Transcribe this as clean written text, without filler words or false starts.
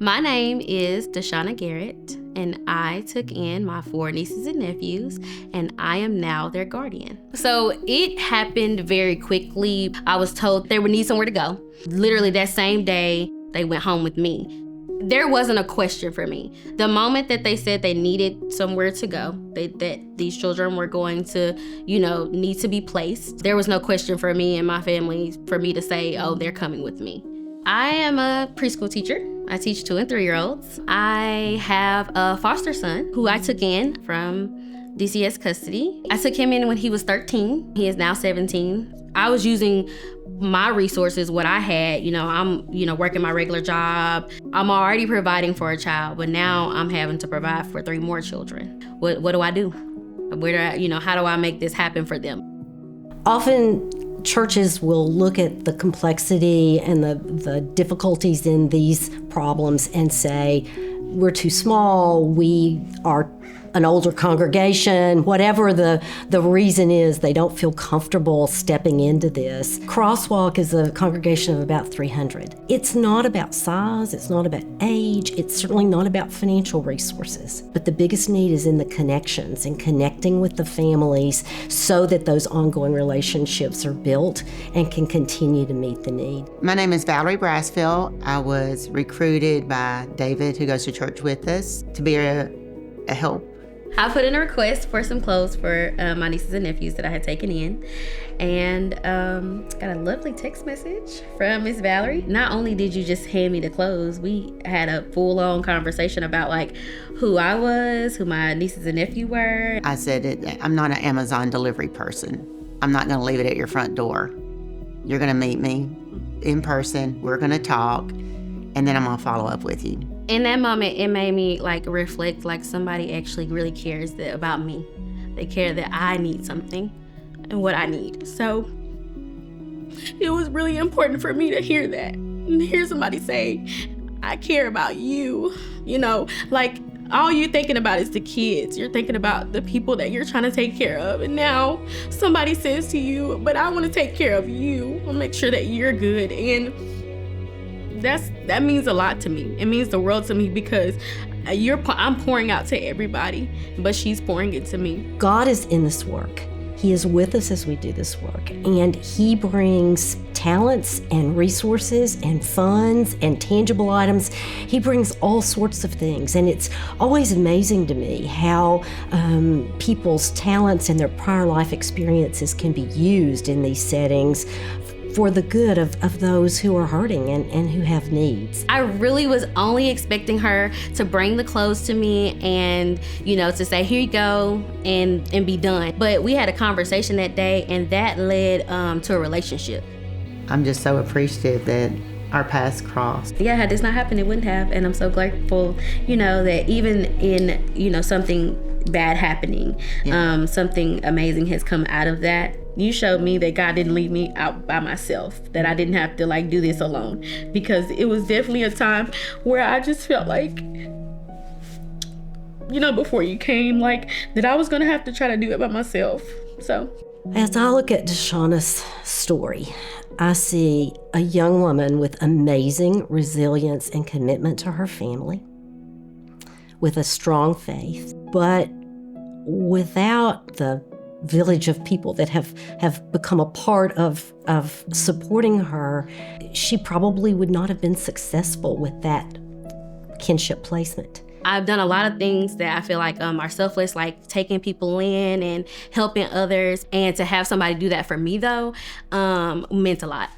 My name is Deshauna Garrett, and I took in my 4 nieces and nephews, and I am now their guardian. So it happened very quickly. I was told they would need somewhere to go. Literally that same day, they went home with me. There wasn't a question for me. The moment that they said they needed somewhere to go, that these children were going to, need to be placed, there was no question for me and my family for me to say, oh, they're coming with me. I am a preschool teacher. I teach 2 and 3-year-olds. I have a foster son who I took in from DCS custody. I took him in when he was 13. He is now 17. I was using my resources, what I had. I'm, working my regular job. I'm already providing for a child, but now I'm having to provide for 3 more children. What do I do? How do I make this happen for them? Often churches will look at the complexity and the difficulties in these problems and say, we're too small, we are an older congregation, whatever the reason is, they don't feel comfortable stepping into this. Crosswalk is a congregation of about 300. It's not about size, it's not about age, it's certainly not about financial resources. But the biggest need is in the connections and connecting with the families so that those ongoing relationships are built and can continue to meet the need. My name is Valeria. I was recruited by David, who goes to church with us, to be a help. I put in a request for some clothes for my nieces and nephews that I had taken in, and got a lovely text message from Miss Valerie. Not only did you just hand me the clothes, we had a full-on conversation about who I was, who my nieces and nephew were. I said, I'm not an Amazon delivery person. I'm not going to leave it at your front door. You're going to meet me in person. We're going to talk, and then I'm going to follow up with you. In that moment, it made me reflect somebody actually really cares about me. They care that I need something and what I need. So it was really important for me to hear that and hear somebody say, I care about you. All you're thinking about is the kids. You're thinking about the people that you're trying to take care of. And now somebody says to you, but I want to take care of you. I'll make sure that you're good. And that means a lot to me. It means the world to me because I'm pouring out to everybody, but she's pouring it to me. God is in this work. He is with us as we do this work, and He brings talents and resources and funds and tangible items. He brings all sorts of things, and it's always amazing to me how people's talents and their prior life experiences can be used in these settings for the good of those who are hurting and who have needs. I really was only expecting her to bring the clothes to me and, to say, here you go, and be done. But we had a conversation that day, and that led to a relationship. I'm just so appreciative that our paths crossed. Yeah, had this not happened, it wouldn't have. And I'm so grateful, that even in, something bad happening, something amazing has come out of that. You showed me that God didn't leave me out by myself, that I didn't have to do this alone, because it was definitely a time where I just felt before you came, that I was gonna have to try to do it by myself. So as I look at Deshauna's story, I see a young woman with amazing resilience and commitment to her family, with a strong faith, but without the village of people that have become a part of supporting her, she probably would not have been successful with that kinship placement. I've done a lot of things that I feel are selfless, taking people in and helping others. And to have somebody do that for me, though, meant a lot.